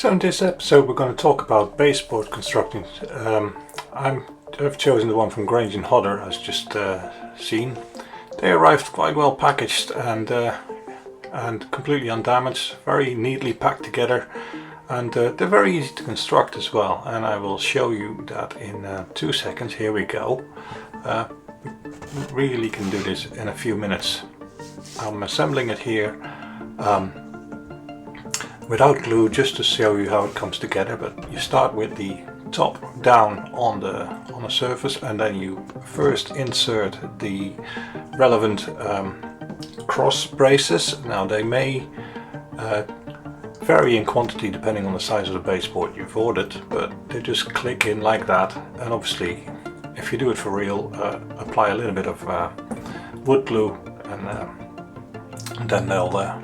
So in this episode we're going to talk about baseboard constructing. I've chosen the one from Grainge&Hodder as just seen. They arrived quite well packaged and completely undamaged, very neatly packed together, and they're very easy to construct as well, and I will show you that in 2 seconds. Here we go. Really can do this in a few minutes. I'm assembling it here without glue, just to show you how it comes together. But you start with the top down on the surface, and then you first insert the relevant cross braces. Now they may vary in quantity depending on the size of the baseboard you've ordered, but they just click in like that. And obviously, if you do it for real, apply a little bit of wood glue, and then they'll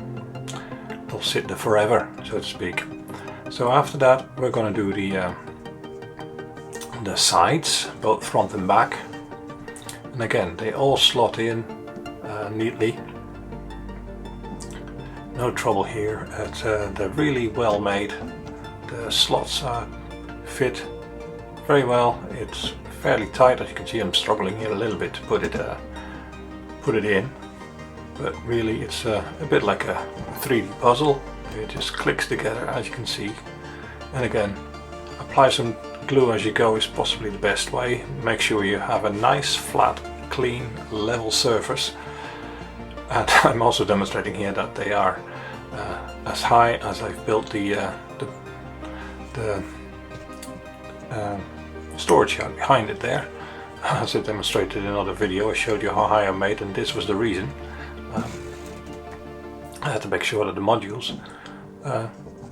sit there forever, so to speak. So after that, we're going to do the sides, both front and back, and again they all slot in neatly. No trouble here. They're really well made. The slots fit very well. It's fairly tight, as you can see. I'm struggling here a little bit to put it in, but really it's a bit like a 3D puzzle. It just clicks together, as you can see. And again, apply some glue as you go is possibly the best way. Make sure you have a nice, flat, clean, level surface. And I'm also demonstrating here that they are as high as I've built the storage yard behind it there. As I demonstrated in another video, I showed you how high I made, and this was the reason. I had to make sure that the modules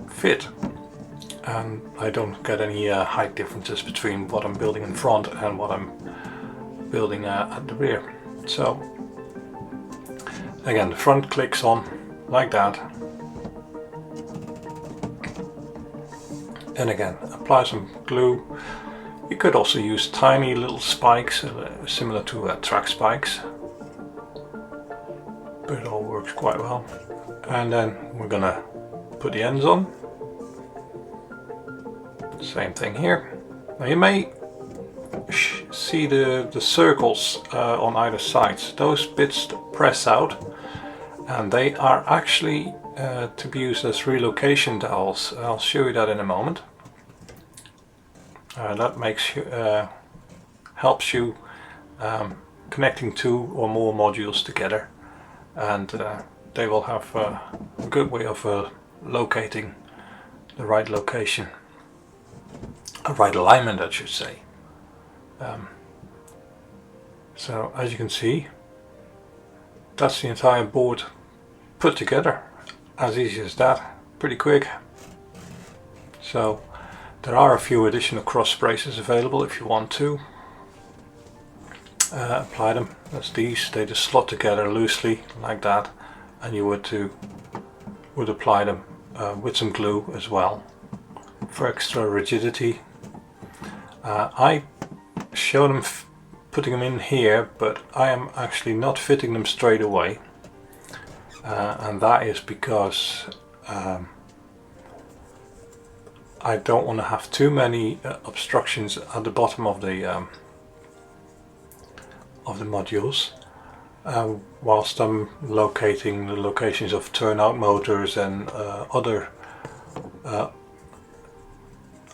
fit, and I don't get any height differences between what I'm building in front and what I'm building at the rear. So again, the front clicks on like that, and again apply some glue. You could also use tiny little spikes similar to track spikes, but it all works quite well. And then we're gonna put the ends on. Same thing here. Now you may see the circles on either side. Those bits press out, and they are actually to be used as relocation dowels. I'll show you that in a moment. That makes you, helps you connecting 2 or more modules together, and they will have a good way of locating the right location, a right alignment, I should say. So as you can see, that's the entire board put together. As easy as that, pretty quick. So there are a few additional cross braces available if you want to apply them. That's these. They just slot together loosely like that, and you would apply them with some glue as well for extra rigidity. I show them putting them in here, but I am actually not fitting them straight away, and that is because I don't want to have too many obstructions at the bottom of the modules, whilst I'm locating the locations of turnout motors and other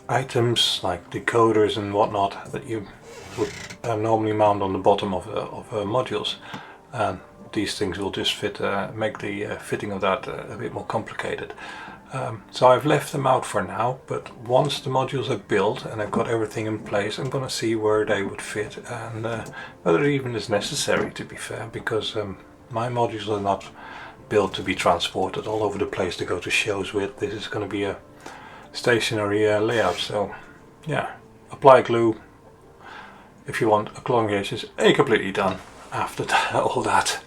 items like decoders and whatnot that you would normally mount on the bottom of modules. And these things will just make the fitting of that a bit more complicated. So I've left them out for now, but once the modules are built and I've got everything in place, I'm going to see where they would fit, and whether it even is necessary, to be fair, because my modules are not built to be transported all over the place to go to shows with. This is going to be a stationary layout. So yeah, apply glue if you want elongations, and you're completely done after all that.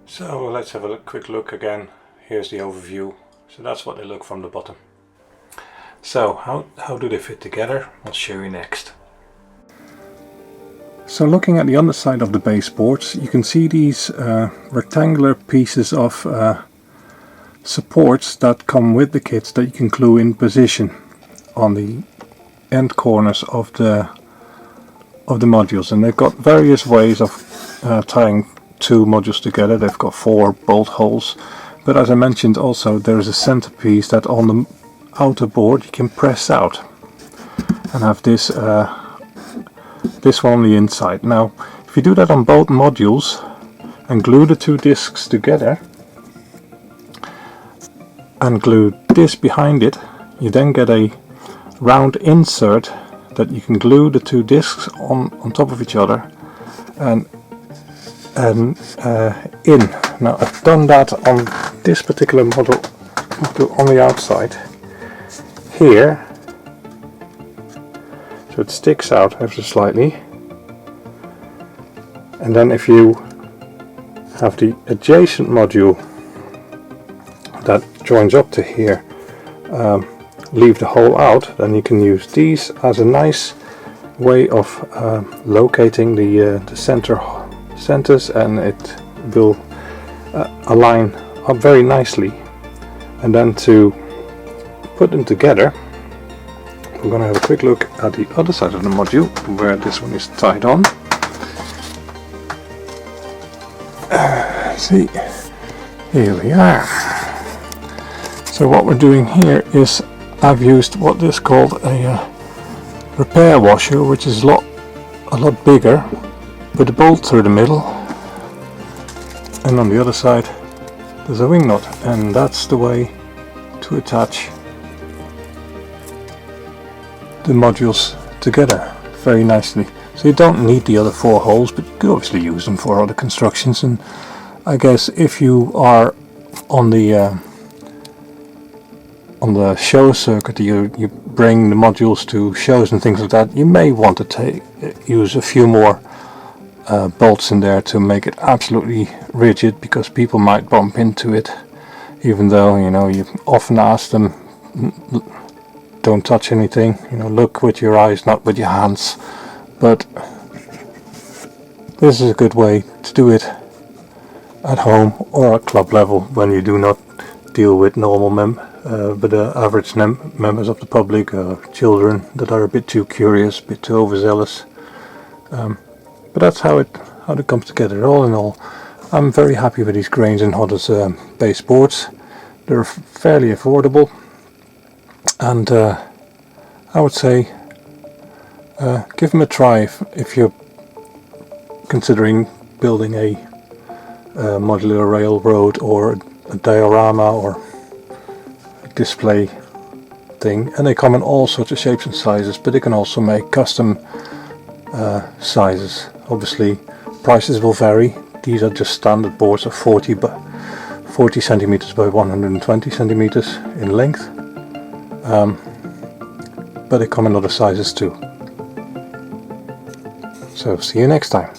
So let's have a quick look again. Here's the overview. So that's what they look from the bottom. So how do they fit together? I'll show you next. So looking at the underside of the baseboards, you can see these rectangular pieces of supports that come with the kits that you can glue in position on the end corners of the modules, and they've got various ways of tying two modules together. They've got 4 bolt holes, but as I mentioned also, there is a centerpiece that on the outer board you can press out and have this this one on the inside. Now if you do that on both modules and glue the 2 discs together and glue this behind it, you then get a round insert that you can glue the 2 discs on top of each other and in. Now I've done that on this particular model on the outside here, so it sticks out ever so slightly, and then if you have the adjacent module that joins up to here, leave the hole out, then you can use these as a nice way of locating the centers, and it will align up very nicely. And then to put them together, we're going to have a quick look at the other side of the module where this one is tied on. See, here we are. So what we're doing here is I've used what is called a repair washer, which is a lot bigger, with a bolt through the middle, and on the other side there's a wing nut, and that's the way to attach the modules together very nicely. So you don't need the other 4 holes, but you could obviously use them for other constructions. And I guess if you are on the show circuit, you bring the modules to shows and things like that, you may want to use a few more bolts in there to make it absolutely rigid, because people might bump into it, even though, you know, you often ask them, don't touch anything, you know, look with your eyes, not with your hands. But this is a good way to do it at home or at club level, when you do not deal with normal average members of the public, children that are a bit too curious, a bit too overzealous. But that's how it comes together. All in all, I'm very happy with these Grainge&Hodder's baseboards. They're fairly affordable, and I would say give them a try if you're considering building a modular railroad or a diorama or a display thing. And they come in all sorts of shapes and sizes, but they can also make custom sizes. Obviously prices will vary. These are just standard boards of 40 centimeters by 120 centimeters in length, but they come in other sizes too. So see you next time.